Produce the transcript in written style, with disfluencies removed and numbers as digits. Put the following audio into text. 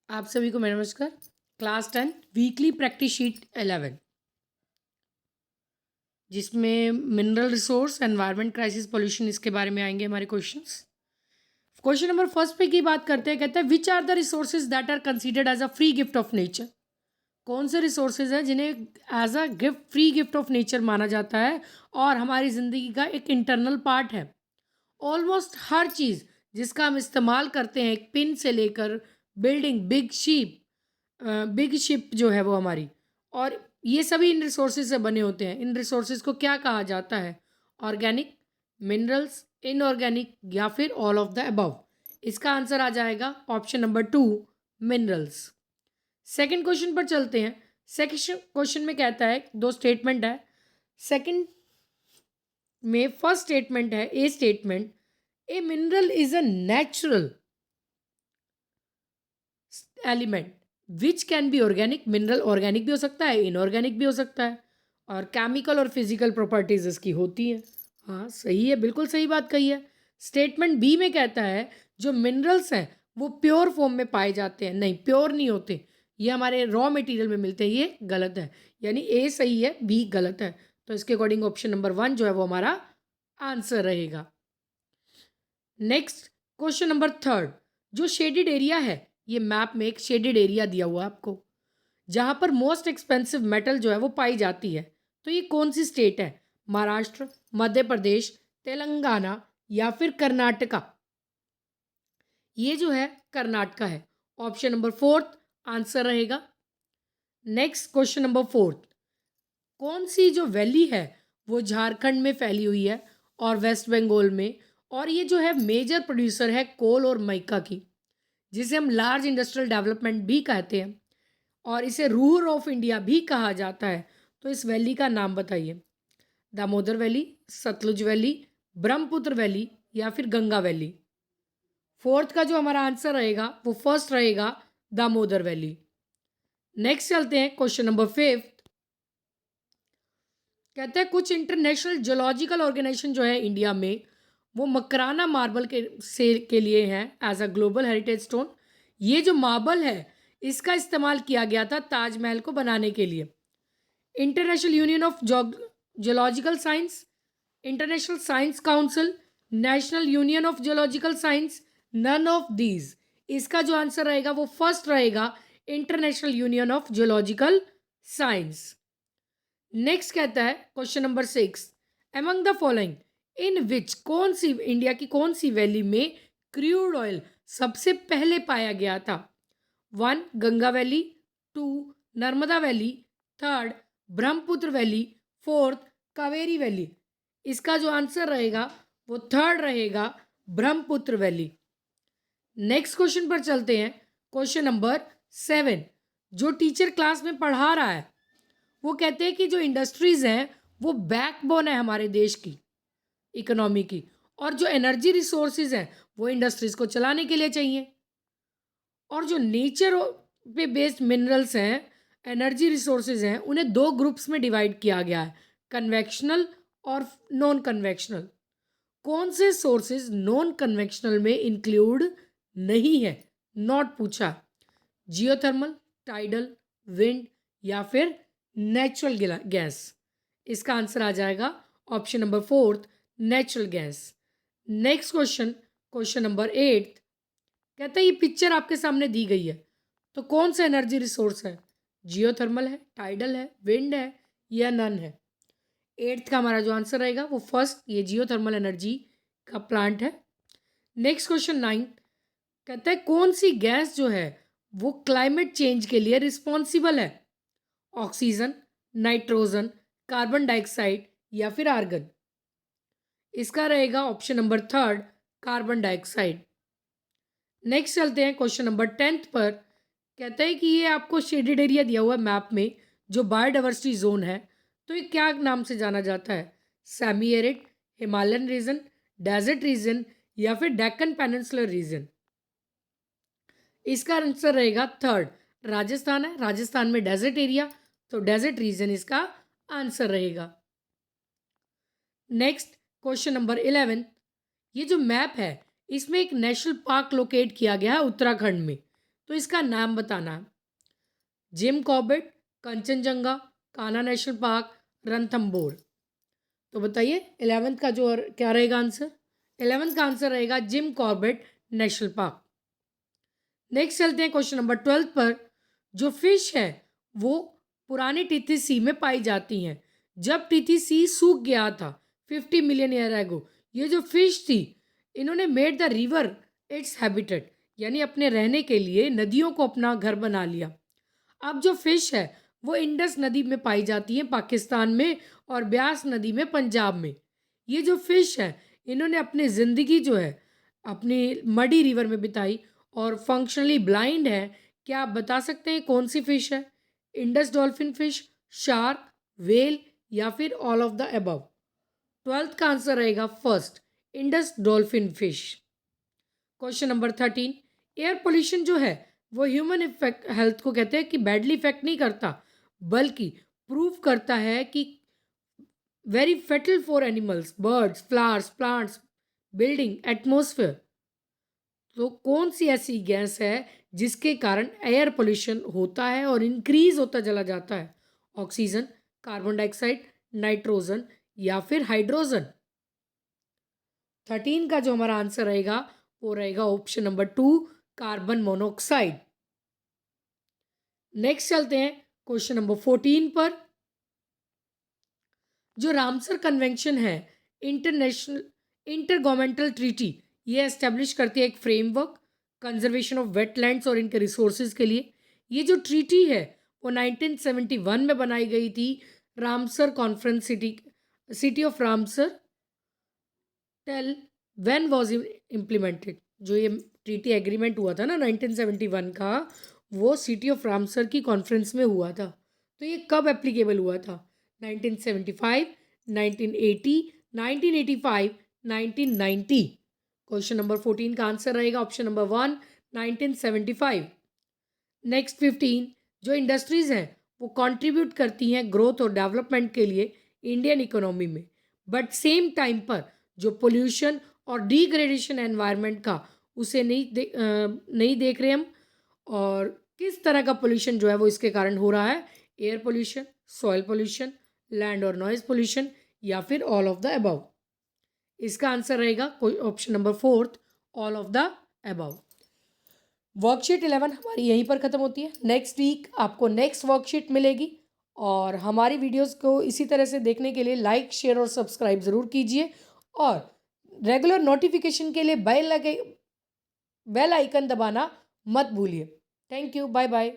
आप सभी को मेरा नमस्कार। क्लास 10 वीकली प्रैक्टिस शीट 11 जिसमें mineral resource, environment crisis, pollution, इसके बारे में आएंगे हमारे क्वेश्चंस। क्वेश्चन नंबर फर्स्ट पे की बात करते हैं। कहते हैं which are the resources that are considered as a free gift of nature. कौन से रिसोर्सेज हैं जिन्हें as a gift, free gift of nature माना जाता है और हमारी ज़िंदगी का एक इंटरनल पार्ट है। ऑलमोस्ट हर चीज़ जिसका हम इस्तेमाल करते हैं, एक पिन से लेकर बिल्डिंग, बिग शिप जो है वो हमारी, और ये सभी इन रिसोर्सेज से बने होते हैं। इन रिसोर्सेज को क्या कहा जाता है? ऑर्गेनिक, मिनरल्स, इनऑर्गेनिक या फिर ऑल ऑफ द अबव। इसका आंसर आ जाएगा option number 2, minerals. Second question पर चलते हैं। सेकंड क्वेश्चन में कहता है, दो स्टेटमेंट है। सेकंड में फर्स्ट स्टेटमेंट है, ए statement, a mineral is a natural element which can be organic. Mineral organic भी हो सकता है, इनऑर्गेनिक भी हो सकता है, और केमिकल और फिजिकल प्रॉपर्टीज इसकी होती हैं। हाँ सही है, बिल्कुल सही बात कही है। स्टेटमेंट बी में कहता है जो मिनरल्स हैं वो प्योर फॉर्म में पाए जाते हैं। नहीं, प्योर नहीं होते, ये हमारे रॉ मटेरियल में मिलते हैं। ये गलत है, यानी ए सही है, बी गलत है। तो इसके अकॉर्डिंग ऑप्शन नंबर 1 जो है वो हमारा आंसर रहेगा। नेक्स्ट क्वेश्चन नंबर थर्ड, जो शेडेड एरिया है, ये मैप में एक शेडेड एरिया दिया हुआ है आपको, जहां पर मोस्ट एक्सपेंसिव मेटल जो है वो पाई जाती है। तो ये कौन सी स्टेट है? महाराष्ट्र, मध्य प्रदेश, तेलंगाना या फिर कर्नाटका? ये जो है कर्नाटका है। ऑप्शन नंबर फोर्थ आंसर रहेगा। नेक्स्ट क्वेश्चन नंबर फोर्थ, कौन सी जो वैली है वो झारखंड में फैली हुई है और वेस्ट बंगाल में, और ये जो है मेजर प्रोड्यूसर है कोल और माइका की, जिसे हम लार्ज इंडस्ट्रियल डेवलपमेंट भी कहते हैं और इसे रूर ऑफ इंडिया भी कहा जाता है। तो इस वैली का नाम बताइए। Damodar valley, Sutlej valley, Brahmaputra valley या फिर गंगा वैली? फोर्थ का जो हमारा आंसर रहेगा वो फर्स्ट रहेगा, दामोदर वैली। नेक्स्ट चलते हैं क्वेश्चन नंबर फिफ्थ। कहते हैं कुछ इंटरनेशनल जियोलॉजिकल ऑर्गेनाइजेशन जो है इंडिया में, वो मकराना मार्बल के लिए हैं as a global heritage stone. ये जो मार्बल है इसका इस्तेमाल किया गया था ताजमहल को बनाने के लिए। International union of geological science, international science council, national union of geological science, none of these. इसका जो आंसर रहेगा वो फर्स्ट रहेगा, international union of geological science. Next कहता है question number 6, among the following in which, कौन सी, India की कौन सी वैली में क्रूड ऑयल सबसे पहले पाया गया था? 1 Ganga valley, 2 Narmada valley, third Brahmaputra valley, fourth Kaveri valley? इसका जो आंसर रहेगा वो थर्ड रहेगा, ब्रह्मपुत्र वैली। नेक्स्ट क्वेश्चन पर चलते हैं। क्वेश्चन नंबर 7, जो टीचर क्लास में पढ़ा रहा है वो कहते हैं कि जो इंडस्ट्रीज हैं वो बैकबोन है हमारे देश की इकोनॉमी की, और जो एनर्जी रिसोर्सेज हैं वो इंडस्ट्रीज को चलाने के लिए चाहिए। और जो नेचर पे बेस्ड मिनरल्स हैं, एनर्जी रिसोर्सेज हैं, उन्हें दो ग्रुप्स में डिवाइड किया गया है, कन्वेक्शनल और नॉन कन्वेक्शनल। कौन से सोर्सेज नॉन कन्वेक्शनल में इंक्लूड नहीं है? नॉट पूछा। जियोथर्मल, टाइडल, विंड या फिर नेचुरल गैस? इसका आंसर आ जाएगा option number fourth, natural gas. Next question, question number 8, कहता है ये पिक्चर आपके सामने दी गई है तो कौन सा एनर्जी रिसोर्स है? जियोथर्मल है, टाइडल है, विंड है या नन है? 8th का हमारा जो आंसर रहेगा वो फर्स्ट, ये जियोथर्मल एनर्जी का प्लांट है। नेक्स्ट क्वेश्चन 9, कहता है कौन सी गैस जो है वो क्लाइमेट चेंज के लिए रिस्पॉन्सिबल है? ऑक्सीजन, नाइट्रोजन, कार्बन डाइऑक्साइड या फिर आर्गन? इसका रहेगा option number third, carbon dioxide. Next चलते हैं क्वेश्चन नंबर 10th पर। कहता है कि ये आपको शेडेड एरिया दिया हुआ है मैप में, जो बायोडाइवर्सिटी जोन है, तो ये क्या नाम से जाना जाता है? Semi arid, Himalayan region, desert region या फिर डेक्कन पेनिनसुलर रीजन? इसका आंसर रहेगा थर्ड, राजस्थान है, राजस्थान में डेजर्ट एरिया, तो डेजर्ट रीजन इसका आंसर रहेगा। नेक्स्ट क्वेश्चन नंबर 11, ये जो मैप है इसमें एक नेशनल पार्क लोकेट किया गया है उत्तराखंड में, तो इसका नाम बताना है। Jim Corbett, Kanchenjunga, Kanha national park, Ranthambore. तो बताइए 11th का जो क्या रहेगा आंसर? 11th का आंसर रहेगा Jim Corbett national park. Next चलते हैं क्वेश्चन नंबर 12 पर। जो फिश है वो पुरानी टीथी सी में पाई जाती हैं। जब टीथी सी सूख गया था 50 मिलियन ईयर एगो, ये जो फिश थी इन्होंने made the river its habitat, यानी अपने रहने के लिए नदियों को अपना घर बना लिया। अब जो फिश है वो इंडस नदी में पाई जाती है पाकिस्तान में, और ब्यास नदी में पंजाब में। ये जो फिश है इन्होंने अपनी ज़िंदगी जो है अपनी मडी रिवर में बिताई और फंक्शनली ब्लाइंड है। क्या आप बता सकते हैं कौन सी फिश है? Indus dolphin fish, shark, well या फिर all of the above? 12th का आंसर रहेगा first, Indus dolphin fish. Question number 13। Air pollution जो है वो ह्यूमन इफेक्ट हेल्थ को कहते हैं कि बैडली इफेक्ट नहीं करता, बल्कि प्रूव करता है कि very fatal for animals, birds, flowers, plants, building, atmosphere. तो कौन सी ऐसी गैस है जिसके कारण एयर पोल्यूशन होता है और इंक्रीज होता चला जाता है? ऑक्सीजन, कार्बन डाइऑक्साइड, नाइट्रोजन या फिर हाइड्रोजन? 13 का जो हमारा आंसर रहेगा वो रहेगा option number 2, carbon monoxide. Next चलते हैं क्वेश्चन नंबर 14 पर। जो रामसर कन्वेंशन है, इंटरनेशनल इंटर गवर्नमेंटल ट्रीटी, ये एस्टेब्लिश करती है एक फ्रेमवर्क कंजर्वेशन ऑफ वेटलैंड्स और इनके रिसोर्सेज के लिए। ये जो ट्रीटी है वो 1971 में बनाई गई थी। Ramsar conference city of Ramsar tell when was implemented. जो ये ट्रीटी एग्रीमेंट हुआ था ना 1971 का, वो सिटी ऑफ रामसर की कॉन्फ्रेंस में हुआ था। तो ये कब एप्लीकेबल हुआ था? 1975, 1980, 1985, 1990। क्वेश्चन नंबर 14 का आंसर रहेगा ऑप्शन नंबर 1, 1975। नेक्स्ट 15। जो इंडस्ट्रीज़ हैं वो कंट्रीब्यूट करती हैं ग्रोथ और डेवलपमेंट के लिए इंडियन इकोनॉमी में, बट सेम टाइम पर जो पोल्यूशन और डिग्रेडेशन एनवायरनमेंट का उसे नहीं देख रहे हम। और किस तरह का पोल्यूशन जो है वो इसके कारण हो रहा है? Air pollution, soil pollution, land और नॉइज पोल्यूशन या फिर ऑल ऑफ द अबव? इसका आंसर रहेगा कोई option number 4, all of the above. Worksheet 11 हमारी यहीं पर ख़त्म होती है। नेक्स्ट वीक आपको नेक्स्ट वर्कशीट मिलेगी। और हमारी वीडियोस को इसी तरह से देखने के लिए लाइक, शेयर और सब्सक्राइब ज़रूर कीजिए। और रेगुलर नोटिफिकेशन के लिए बेल आइकन दबाना मत भूलिए। Thank you, bye bye.